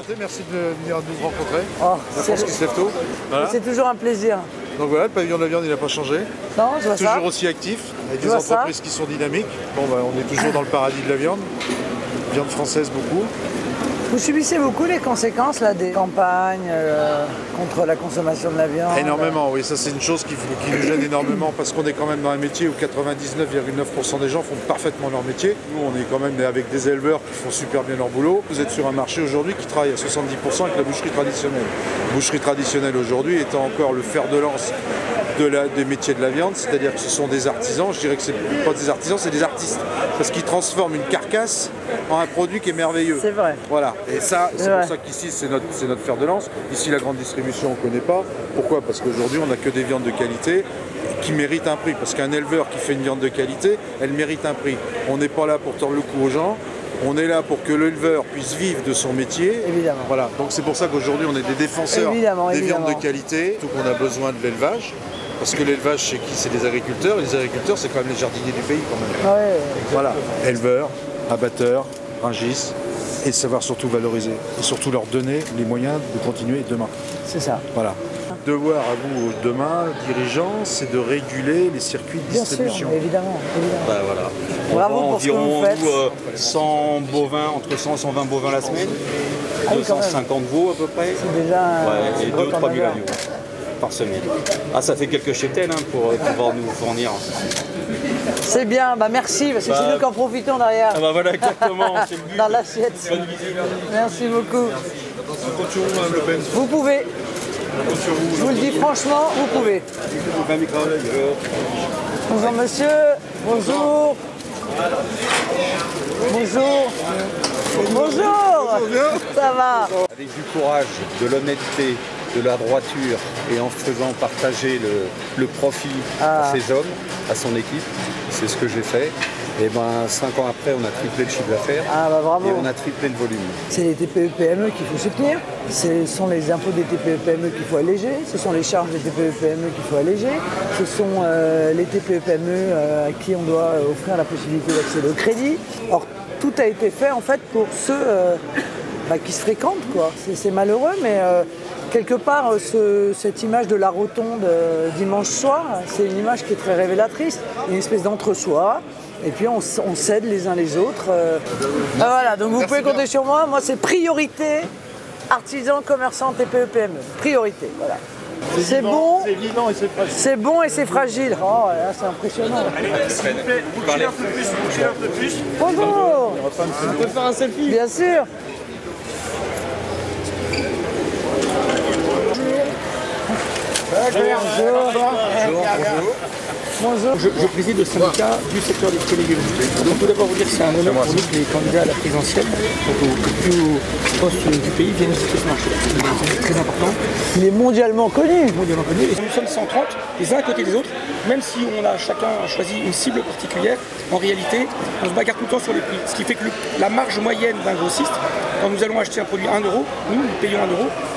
enchanté, merci de venir nous rencontrer. Oh, La France qui se lève tôt. Voilà. C'est toujours un plaisir. Donc voilà, le pavillon de la viande, il n'a pas changé. Non, je vois ça. Toujours aussi actif, avec des entreprises qui sont dynamiques. Bon, bah, on est toujours dans le paradis de la viande. Viande française beaucoup. Vous subissez beaucoup les conséquences là, des campagnes contre la consommation de la viande? Énormément, oui. Ça, c'est une chose qui nous gêne énormément parce qu'on est quand même dans un métier où 99,9% des gens font parfaitement leur métier. Nous, on est quand même avec des éleveurs qui font super bien leur boulot. Vous êtes sur un marché aujourd'hui qui travaille à 70% avec la boucherie traditionnelle. La boucherie traditionnelle aujourd'hui étant encore le fer de lance des métiers de la viande, c'est-à-dire que ce sont des artisans. Je dirais que c'est pas des artisans, c'est des artistes. Parce qu'ils transforment une carcasse en un produit qui est merveilleux. C'est vrai. Voilà. Et ça, c'est pour ça qu'ici, c'est notre fer de lance. Ici, la grande distribution, on ne connaît pas. Pourquoi? Parce qu'aujourd'hui, on n'a que des viandes de qualité qui méritent un prix. Parce qu'un éleveur qui fait une viande de qualité, elle mérite un prix. On n'est pas là pour tordre le cou aux gens. On est là pour que l'éleveur puisse vivre de son métier. Évidemment. Voilà. Donc c'est pour ça qu'aujourd'hui, on est des défenseurs des viandes de qualité. Tout qu'on a besoin de l'élevage. Parce que l'élevage, c'est qui? C'est des agriculteurs. Et les agriculteurs, c'est quand même les jardiniers du pays, quand même. Ouais, voilà. Éleveurs, abatteurs, rangistes. Et savoir surtout valoriser. Et surtout leur donner les moyens de continuer demain. C'est ça. Voilà. Devoir à vous demain, dirigeants, c'est de réguler les circuits de distribution. Bien sûr, évidemment. Bah, voilà. Bravo pour environ ce que vous faites. 100 bovins, entre 100 et 120 bovins la semaine. Ah oui, 250 veaux à peu près. C'est déjà et 2 ou 3 000 agneaux par semaine. Ah, ça fait quelques cheptels pour pouvoir nous fournir. C'est bien, bah merci, parce que c'est nous qui en profitons derrière. Ah bah voilà, exactement, c'est le but. Dans l'assiette. Bonne visite. Merci beaucoup. Vous pouvez. Je vous le dis franchement, vous pouvez. Bonjour monsieur, bonjour. Bonjour. Bonjour. Ça va? Avec du courage, de l'honnêteté, de la droiture et en faisant partager le profit à ses hommes, à son équipe, c'est ce que j'ai fait. Et ben 5 ans après, on a triplé le chiffre d'affaires et on a triplé le volume. C'est les TPE-PME qu'il faut soutenir, ce sont les impôts des TPE-PME qu'il faut alléger, ce sont les charges des TPE-PME qu'il faut alléger, ce sont les TPE-PME à qui on doit offrir la possibilité d'accéder au crédit. Or, tout a été fait en fait pour ceux qui se fréquentent, quoi. C'est malheureux, mais quelque part, cette image de la rotonde dimanche soir, c'est une image qui est très révélatrice, une espèce d'entre-soi. Et puis on s'aide les uns les autres. Voilà, donc vous pouvez compter sur moi. Moi, c'est priorité artisans, commerçants, TPE, PME. Priorité, voilà. C'est bon, c'est vivant et c'est fragile. C'est bon et c'est fragile. Oh, là, c'est impressionnant. S'il vous plaît, vous tirez un peu plus, vous tirez un peu plus. Bonjour. On peut faire un selfie? Bien sûr. Bonjour. Je préside le syndicat du secteur des fruits et légumes. Donc tout d'abord vous dire que c'est un honneur pour nous que les candidats à la présidentielle, donc au plus haut poste du pays, viennent visiter ce marché. C'est très important. Il est mondialement connu. Mondialement connu. Et nous sommes 130 les uns à côté des autres, même si on a chacun choisi une cible particulière, en réalité on se bagarre tout le temps sur les prix. Ce qui fait que la marge moyenne d'un grossiste, quand nous allons acheter un produit 1 €, nous payons 1 €,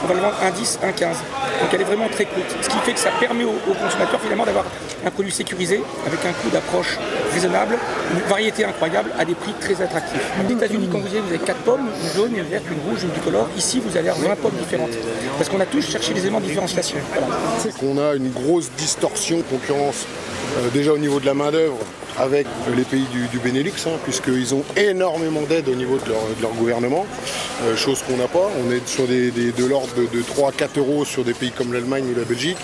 on va le vendre 1,10 €, 1,15 €. Donc elle est vraiment très courte. Ce qui fait que ça permet aux consommateurs finalement d'avoir un produit sécurisé avec un coût d'approche raisonnable, une variété incroyable à des prix très attractifs. Aux États-Unis, quand vous avez 4 pommes, une jaune, une verte, une rouge, une bicolore, ici vous allez avoir 20 pommes différentes. Parce qu'on a tous cherché les éléments de différenciation. Voilà. C'est qu'on a une grosse distorsion concurrence déjà au niveau de la main-d'œuvre avec les pays du Benelux, puisqu'ils ont énormément d'aide au niveau de leur gouvernement, chose qu'on n'a pas. On est sur de l'ordre de 3 à 4 € sur des pays comme l'Allemagne ou la Belgique,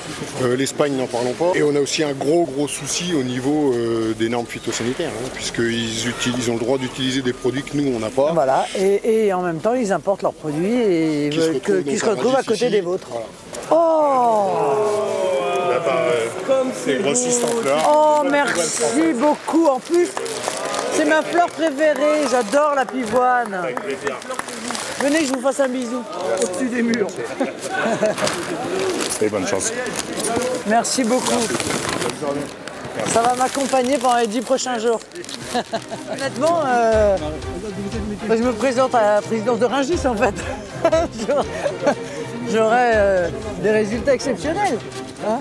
l'Espagne n'en parlons pas. Et on a aussi un gros souci au niveau des normes phytosanitaires, ils ont le droit d'utiliser des produits que nous on n'a pas. Voilà, et en même temps ils importent leurs produits et qui se retrouvent à côté des vôtres. Voilà. Oh c'est grossiste en fleurs. Oh, merci beaucoup. En plus, c'est ma fleur préférée. J'adore la pivoine. Venez, je vous fasse un bisou au-dessus des murs. Et bonne chance. Merci beaucoup. Ça va m'accompagner pendant les 10 prochains jours. Honnêtement, je me présente à la présidence de Rungis en fait. J'aurai des résultats exceptionnels. Hein.